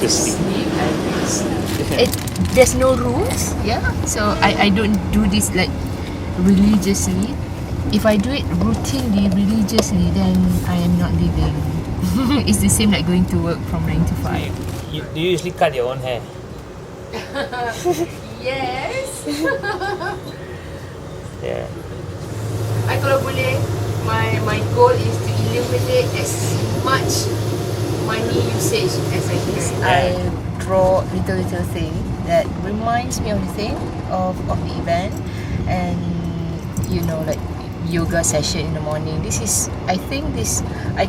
to sleep. There's no rules, so I don't do this like religiously. If I do it routinely, religiously, then I am not living. It's the same like going to work from 9 to 5. Do you usually cut your own hair? Yes. Yeah. I kalau boleh, my goal is to eliminate as much money usage as I can. I draw little thing that reminds me of the thing of the event, and like yoga session in the morning. I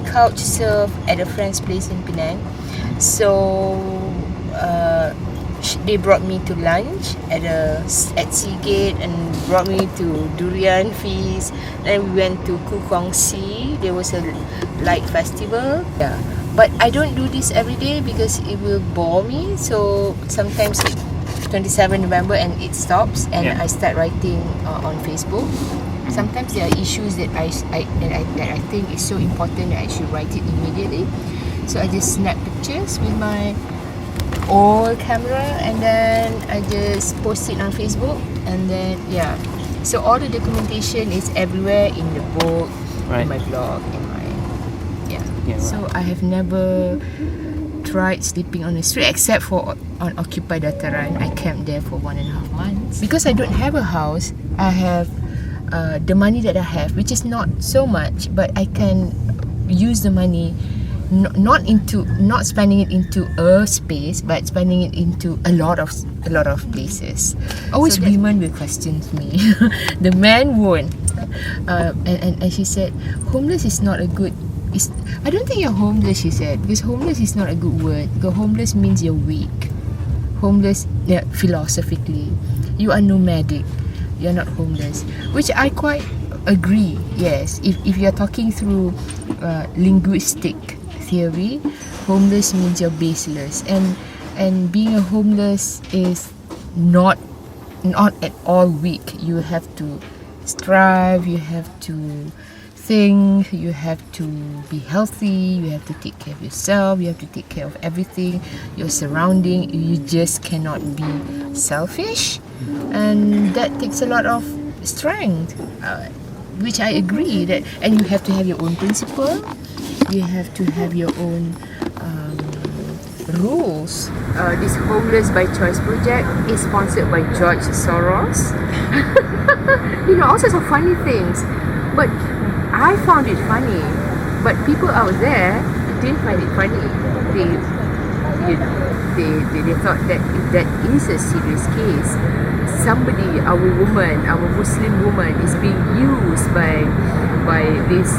couch surf at a friend's place in Penang. So they brought me to lunch at Seagate and brought me to Durian Feast. Then we went to Kukongsi. There was a light festival. Yeah, but I don't do this every day because it will bore me. So sometimes 27 November and it stops, and I start writing on Facebook. Sometimes there are issues that I think is so important that I should write it immediately. So I just snap pictures with my old camera, and then I just post it on Facebook, and then so all the documentation is everywhere in the book, in my blog, in my So I have never tried sleeping on the street except for on Occupy Dataran. I camped there for 1.5 months because I don't have a house. I have the money that I have, which is not so much, but I can use the money not spending it into a space, but spending it into a lot of places. Always women will question me. The man won't. And she said, homeless is not a good. I don't think you're homeless, she said, because homeless is not a good word. Because homeless means you're weak. Homeless, philosophically, you are nomadic. You're not homeless, which I quite agree. Yes, if you're talking through linguistic theory, homeless means you're baseless, and being a homeless is not at all weak. You have to strive, you have to think, you have to be healthy, you have to take care of yourself, you have to take care of everything, your surrounding. You just cannot be selfish, and that takes a lot of strength, which I agree that. And you have to have your own principle, you have to have your own rules. This Homeless by Choice project is sponsored by George Soros. All sorts of funny things, but I found it funny, but people out there didn't find it funny. They thought that if that is a serious case, somebody, our Muslim woman, is being used by this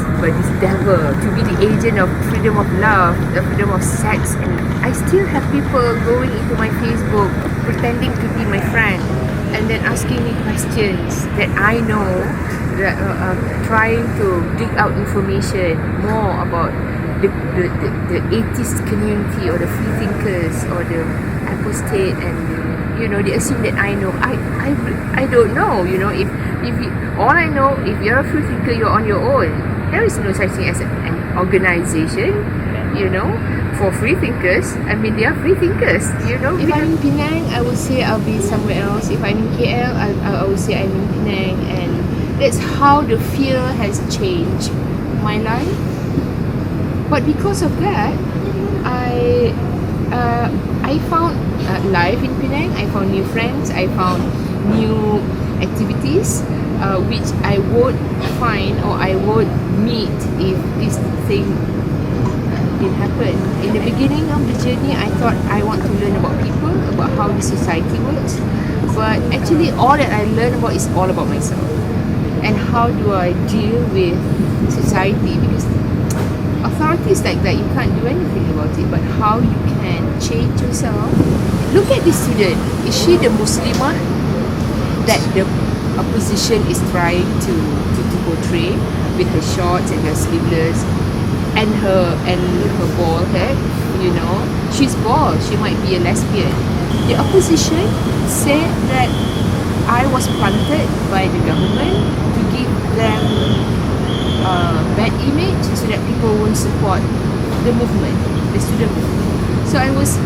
devil to be the agent of freedom of love, the freedom of sex. And I still have people going into my Facebook pretending to be my friend and then asking me questions that I know, trying to dig out information more about the atheist community or the free thinkers or the apostate, and they assume that I know. I don't know. If all I know, if you're a free thinker, you're on your own. There is no such thing as an organization, for free thinkers. I mean, they are free thinkers. If I'm in Penang, I would say I'll be somewhere else. If I'm in KL, I would say I'm in Penang, and that's how the fear has changed my life. But because of that, I found life in Penang. I found new friends. I found new activities, which I would find or I would meet if this thing didn't happen. In the beginning of the journey, I thought I want to learn about people, about how the society works. But actually, all that I learned about is all about myself. And how do I deal with society? Because authority is like that, you can't do anything about it. But how you can change yourself. Look at this student. Is she the Muslimah that the opposition is trying to portray with her shorts and her sleeveless and her bald head? She's bald. She might be a lesbian. The opposition said that I was planted by the government to give them a bad image so that people won't support the movement, the student movement. So I was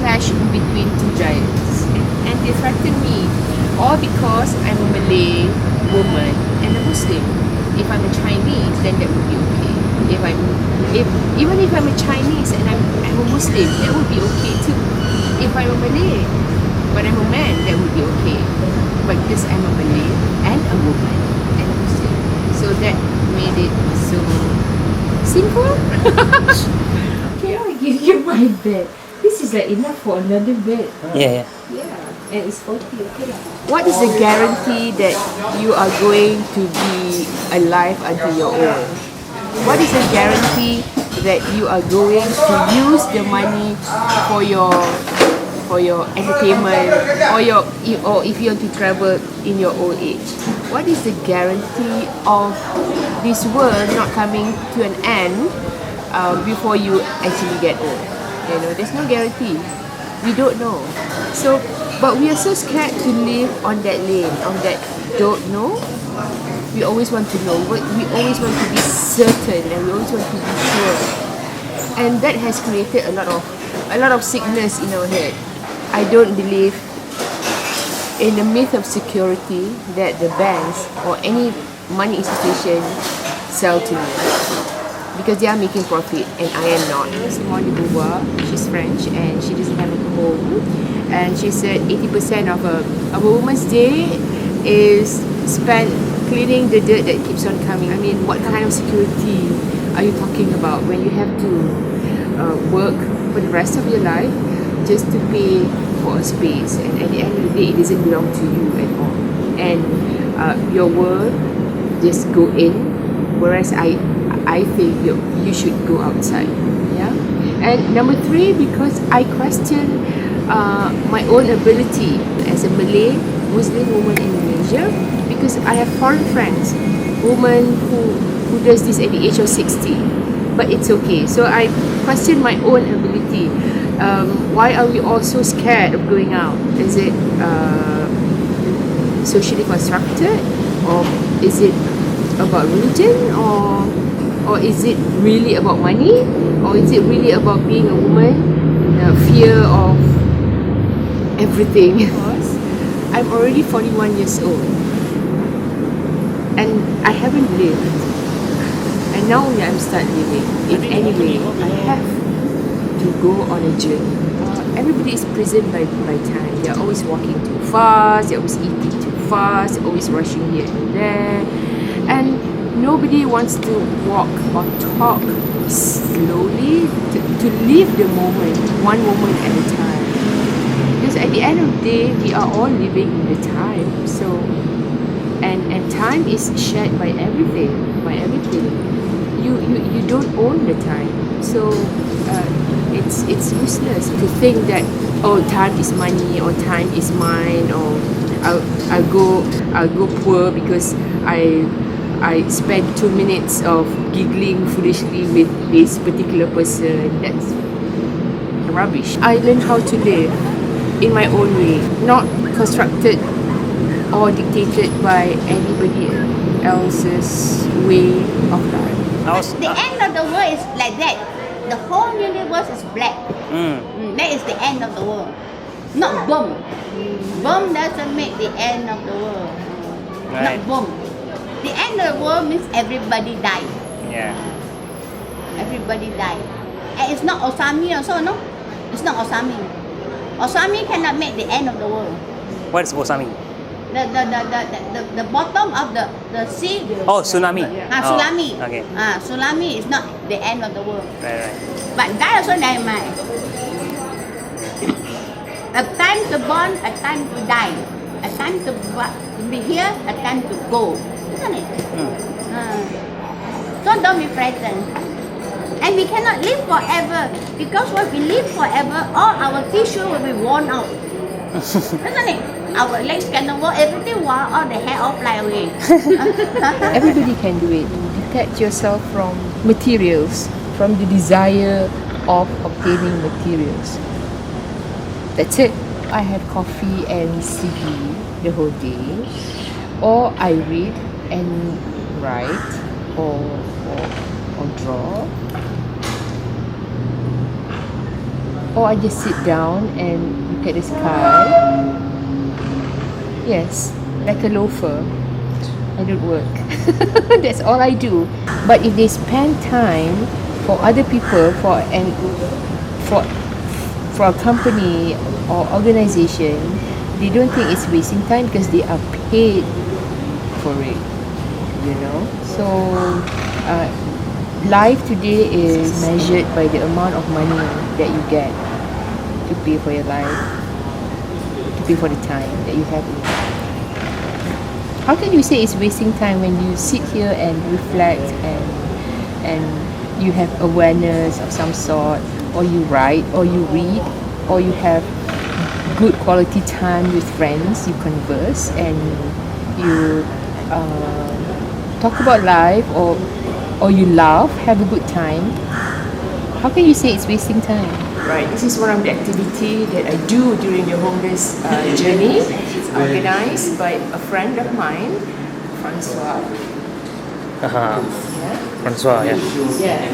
clashed in between two giants, and they threatened me, all because I'm a Malay woman and a Muslim. If I'm a Chinese, then that would be okay. Even if I'm a Chinese and I'm a Muslim, that would be okay too. If I'm a Malay, but I'm a man, that would be okay. But because I'm a Malay and a woman and a Muslim, so that made it so simple. Can I give you my bed? This is like enough for another bed. Yeah, yeah. Yeah, and it's 40, okay lah. What is the guarantee that you are going to be alive until you're old? What is the guarantee that you are going to use the money for your entertainment or if you want to travel in your old age? What is the guarantee of this world not coming to an end before you actually get old? You know, there's no guarantee. We don't know. So, but we are so scared to live on that lane, on that don't know. We always want to know. We always want to be certain, and we always want to be sure. And that has created a lot of sickness in our head. I don't believe in the myth of security that the banks or any money institution sell to me, because they are making profit and I am not. Simone de Beauvoir, she's French and she doesn't have a home, and she said 80% of a woman's day is spent cleaning the dirt that keeps on coming. I mean, what kind of security are you talking about when you have to work for the rest of your life just to pay for a space, and at the end of the day it doesn't belong to you at all, and your world just go in, whereas I think you should go outside. Yeah. And number 3, because I question my own ability as a Malay Muslim woman in Malaysia, because I have foreign friends, women who does this at the age of 60, but it's okay. So I question my own ability. Why are we all so scared of going out? Is it socially constructed, or is it about religion, or is it really about money, or is it really about being a woman, fear of everything? Because I'm already 41 years old and I haven't lived, and now I'm start living. If anyway, I have to go on a journey. Everybody is prisoned by time. They're always walking too fast, they're always eating too fast, they're always rushing here and there, and nobody wants to walk or talk slowly to live the moment, one moment at a time. Because at the end of the day, we are all living in the time. So, and time is shared by everything. You don't own the time. So it's useless to think that, oh, time is money, or time is mine, or I'll go poor because I spent 2 minutes of giggling foolishly with this particular person. That's rubbish. I learned how to live in my own way, not constructed or dictated by anybody else's way of life. The end of the world is like that. The whole universe is black. That is the end of the world. Not boom. Boom doesn't make the end of the world. Right. Not boom. The end of the world means everybody die. Yeah. Everybody die. And it's not Osami also, no? It's not Osami. Osami cannot make the end of the world. What is Osami? The bottom of the sea. Oh, tsunami. Tsunami. Oh, okay. Tsunami is not the end of the world. Right. But that also never mind. A time to born, a time to die. A time to be here, a time to go. Isn't it? So don't be frightened. And we cannot live forever, because when we live forever, all our tissue will be worn out. Isn't it? Our legs cannot work, everything while all the hair all fly away. Everybody can do it. Detach yourself from materials, from the desire of obtaining materials. That's it. I have coffee and CD the whole day, or I read and write, or draw, or I just sit down and look at the sky. Yes, like a loafer. I don't work. That's all I do. But if they spend time for other people, for a company or organization, they don't think it's wasting time because they are paid for it. You know. So life today is measured by the amount of money that you get to pay for your life, to pay for the time that you have in life. How can you say it's wasting time when you sit here and reflect and you have awareness of some sort, or you write, or you read, or you have good quality time with friends, you converse and you talk about life, or you laugh, have a good time? How can you say it's wasting time? Right, this is one of the activity that I do during the homeless journey. It's organized by a friend of mine, Francois. Uh-huh. Yeah. Francois, yeah. Yeah.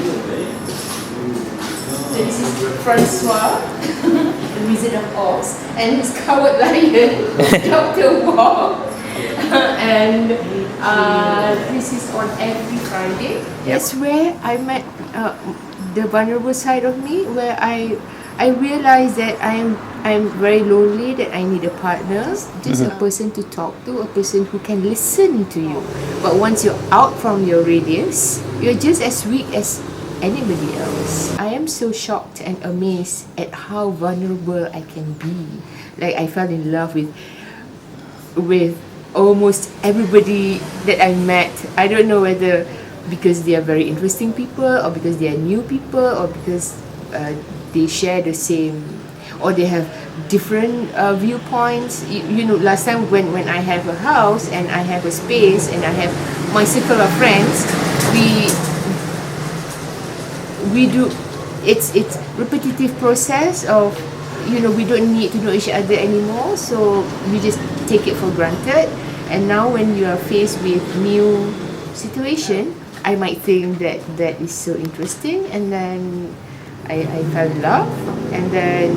So this is Francois, the Wizard of Oz, and his coward lion, Dr. Bob. And this is on every Friday. That's where I met the vulnerable side of me, where I realized that I'm very lonely, that I need a partner, just a person to talk to, a person who can listen to you. But once you're out from your radius, you're just as weak as anybody else. I am so shocked and amazed at how vulnerable I can be. Like, I fell in love with almost everybody that I met. I don't know whether because they are very interesting people, or because they are new people, or because they share the same, or they have different viewpoints. You know, last time when I have a house and I have a space and I have my circle of friends, we do it's repetitive process of, you know, we don't need to know each other anymore, so we just take it for granted. And now when you are faced with new situation, I might think that is so interesting, and then I fell in love, and then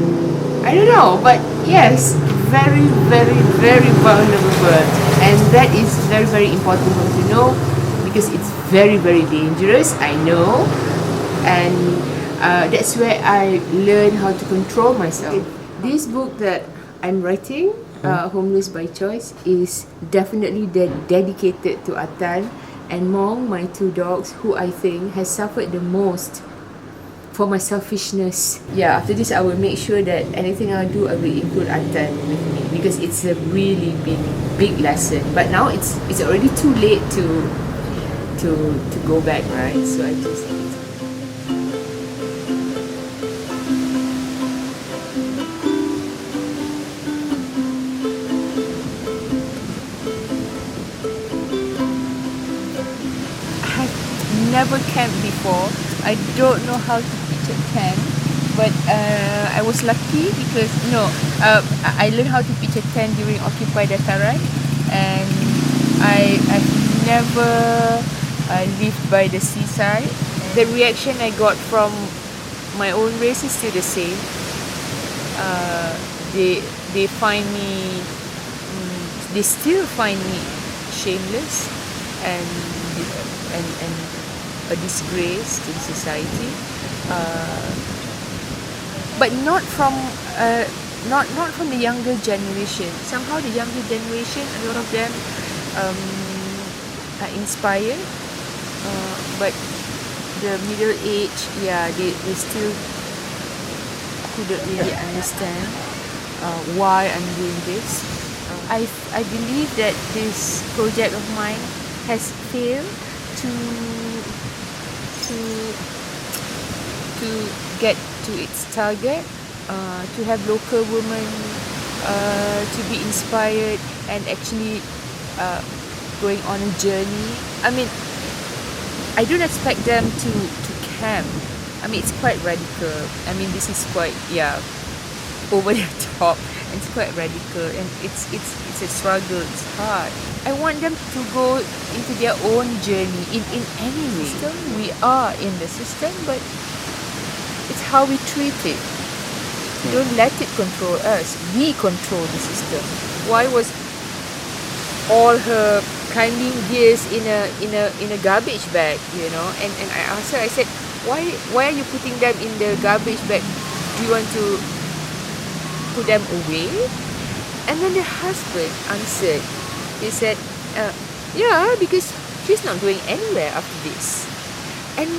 I don't know, but yes, very, very, very vulnerable, and that is very, very important for me to know, because it's very, very dangerous, I know, and that's where I learn how to control myself. This book that I'm writing, Homeless by Choice, is definitely dedicated to Atan and Mong, my two dogs, who I think has suffered the most for my selfishness. Yeah, after this I will make sure that anything I do, I will include Atan with me, because it's a really big lesson. But now it's already too late to go back, right? So I just never camped before. I don't know how to pitch a tent, but I was lucky because I learned how to pitch a tent during Occupy Dataran, and I've never lived by the seaside. The reaction I got from my own race is still the same. They find me, they still find me shameless and a disgrace to the society, but not from the younger generation. Somehow the younger generation, a lot of them are inspired, but the middle age, they still couldn't really understand why I'm doing this. I believe that this project of mine has failed to get to its target, to have local women to be inspired and actually going on a journey. I mean, I don't expect them to camp. I mean, it's quite radical. I mean, this is quite over the top, and it's quite radical, and it's a struggle. It's hard. I want them to go into their own journey in any way. We are in the system, but it's how we treat it. Don't let it control us. We control the system. Why was all her climbing gears in a garbage bag, you know? And I asked her, I said, why are you putting them in the garbage bag? Do you want to put them away? And then the husband answered. He said, yeah, because she's not going anywhere after this. And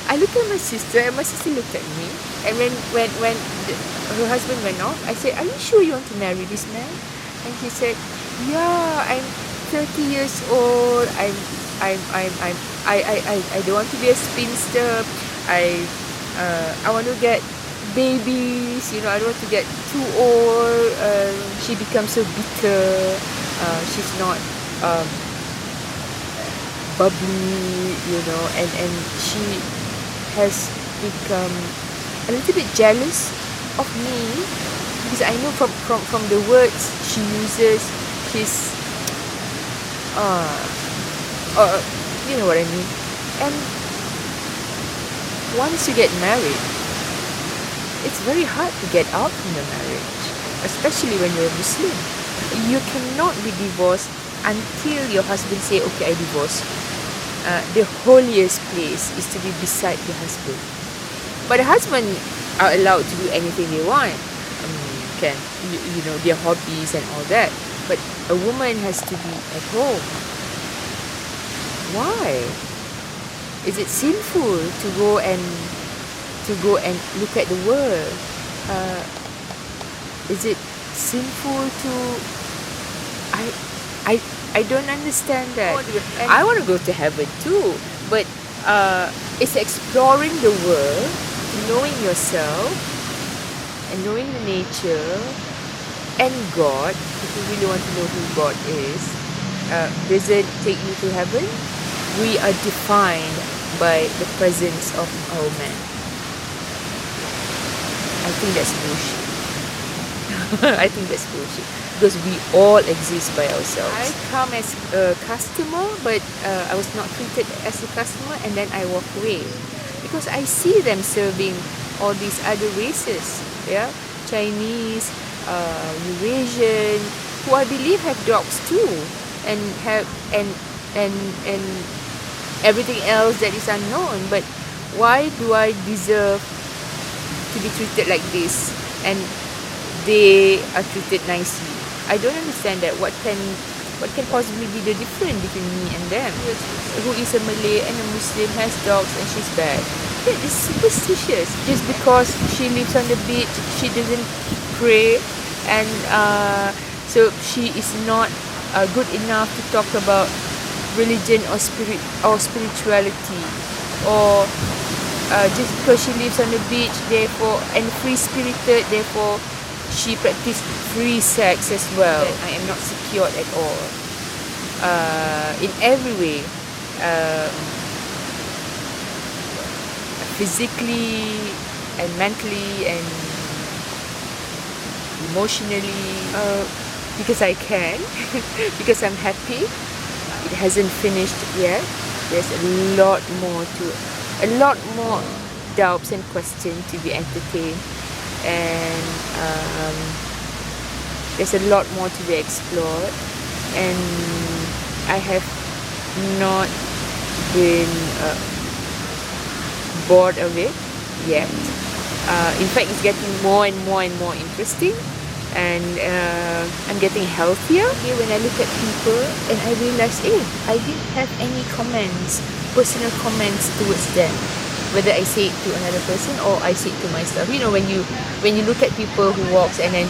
I looked at my sister, and my sister looked at me. And when her husband went off, I said, "Are you sure you want to marry this man?" And he said, "Yeah, I'm 30 years old. I don't want to be a spinster. I want to get babies. You know, I don't want to get too old." She becomes so bitter. She's not bubbly, you know, and she has become a little bit jealous of me because I know from the words she uses, she's you know what I mean. And once you get married, it's very hard to get out from the marriage, especially when you're a Muslim. You cannot be divorced until your husband say, "Okay, I divorce." The holiest place is to be beside the husband. But the husband are allowed to do anything they want. Can you know, their hobbies and all that. But a woman has to be at home. Why? Is it sinful to go and look at the world? Is it sinful to? I don't understand that. I want to go to heaven too, but it's exploring the world, knowing yourself, and knowing the nature, and God. If you really want to know who God is, doesn't take you to heaven. We are defined by the presence of our man. I think that's bullshit. I think that's bullshit. Because we all exist by ourselves. I come as a customer, but I was not treated as a customer, and then I walk away. Because I see them serving all these other races, yeah, Chinese, Eurasian, who I believe have dogs too, and have and everything else that is unknown. But why do I deserve to be treated like this, and they are treated nicely? I don't understand that. What can possibly be the difference between me and them? Who is a Malay and a Muslim has dogs and she's bad? That is superstitious. Just because she lives on the beach, she doesn't pray, and so she is not good enough to talk about religion or spirituality, or just because she lives on the beach, therefore, and free-spirited, therefore she practiced free sex as well. I am not secured at all. In every way, physically and mentally and emotionally, because I can, because I'm happy. It hasn't finished yet. There's a lot more doubts and questions to be entertained. And there's a lot more to be explored, and I have not been bored of it yet. In fact, it's getting more and more interesting, and I'm getting healthier. When I look at people and I realize, I didn't have any personal comments towards them, whether I say it to another person or I say it to myself. You know, when you look at people who walks and then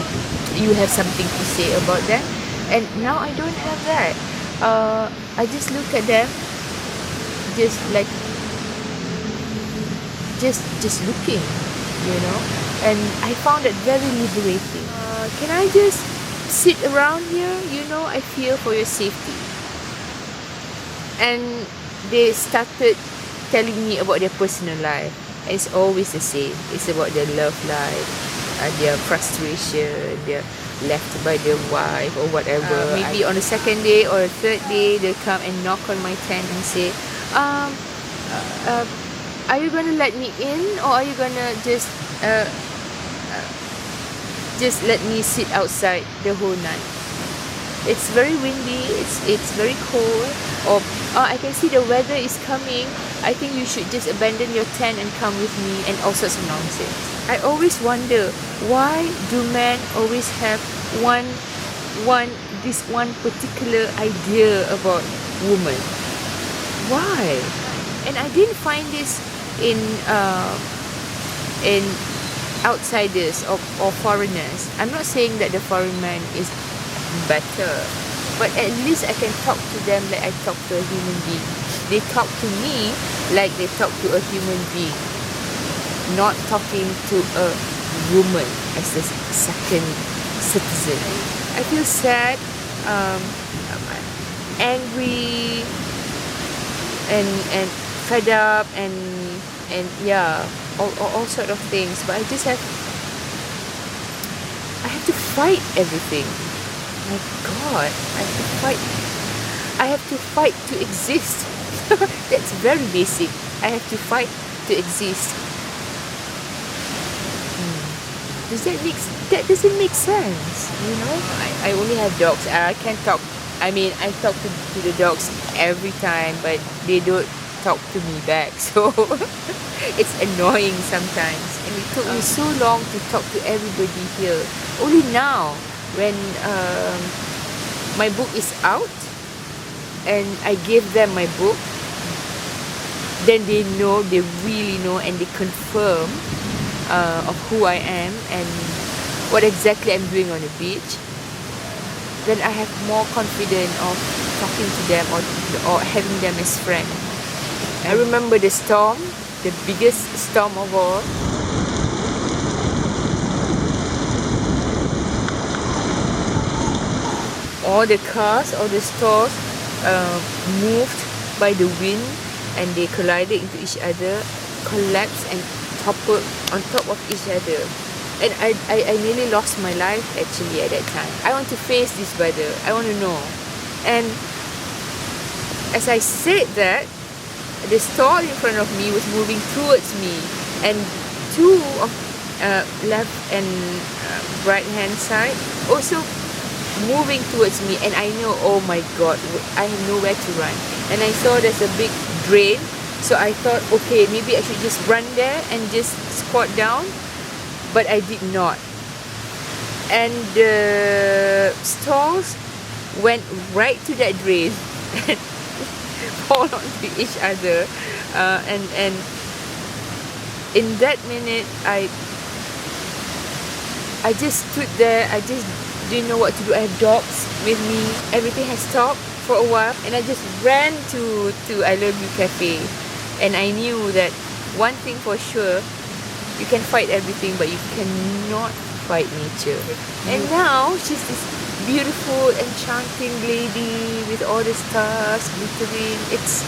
you have something to say about them, and now I don't have that. I just look at them, just like just looking, you know, and I found it very liberating. Can I just sit around here? You know, I fear for your safety. And they started telling me about their personal life, and it's always the same. It's about their love life, their frustration, their left by their wife or whatever. Maybe on the second day or the third day, they'll come and knock on my tent and say, are you gonna let me in, or are you gonna just let me sit outside the whole night? It's very windy, it's very cold, or I can see the weather is coming. I think you should just abandon your tent and come with me, and all sorts of nonsense. I always wonder, why do men always have this one particular idea about women? Why? And I didn't find this in outsiders or foreigners. I'm not saying that the foreign man is better, but at least I can talk to them like I talk to a human being. They talk to me like they talk to a human being, not talking to a woman as a second citizen. I feel sad, angry, and fed up, and yeah, all sort of things. But I have to fight everything. My God, I have to fight to exist. That's very basic. I have to fight to exist. That doesn't make sense, you know. I only have dogs. I can't talk. I mean, I talk to the dogs every time, but they don't talk to me back. So it's annoying sometimes. And it took me so long to talk to everybody here. Only now, when my book is out and I gave them my book, then they really know, and they confirm of who I am and what exactly I'm doing on the beach. Then I have more confidence of talking to them or having them as friends. I remember the storm, the biggest storm of all. All the cars, all the stores moved by the wind, and they collided into each other, collapsed and toppled on top of each other. And I nearly lost my life actually at that time. I want to face this weather. I want to know. And as I said that, the stall in front of me was moving towards me, and two of left and right hand side also moving towards me. And I know, oh my God, I have nowhere to run. And I saw there's a big drain, so I thought, okay, maybe I should just run there and just squat down. But I did not. And the stalls went right to that drain and fall onto each other. And in that minute, I just stood there. I just didn't know what to do. I have dogs with me. Everything has stopped for a while, and I just ran to I Love You Cafe. And I knew that one thing for sure, you can fight everything, but you cannot fight nature. And now she's this beautiful, enchanting lady with all the stars glittering. It's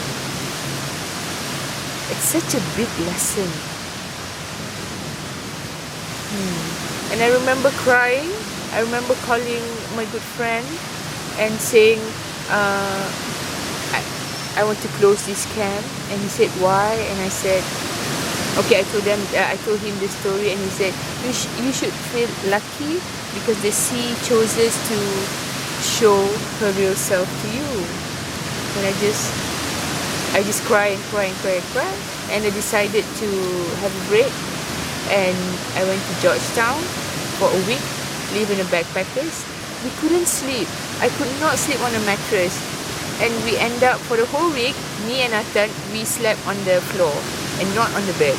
such a big lesson. And I remember crying. I remember calling my good friend and saying, I want to close this camp. And he said, why? And I said, okay, I told him the story, and he said, you should feel lucky because the sea chooses to show her real self to you. And I just cry and cry and cry and cry, and I decided to have a break, and I went to Georgetown for a week, live in a backpackers. We couldn't sleep. I could not sleep on a mattress, and we end up for the whole week, me and Nathan, we slept on the floor and not on the bed.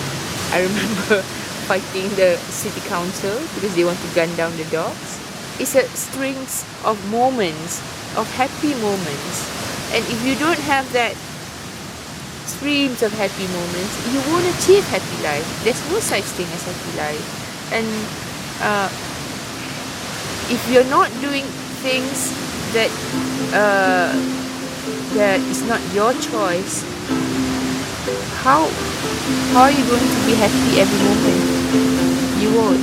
I remember fighting the city council because they want to gun down the dogs. It's a strings of moments, of happy moments. And if you don't have that streams of happy moments, you won't achieve happy life. There's no such thing as happy life. And if you're not doing things that is not your choice, how are you going to be happy every moment? You won't.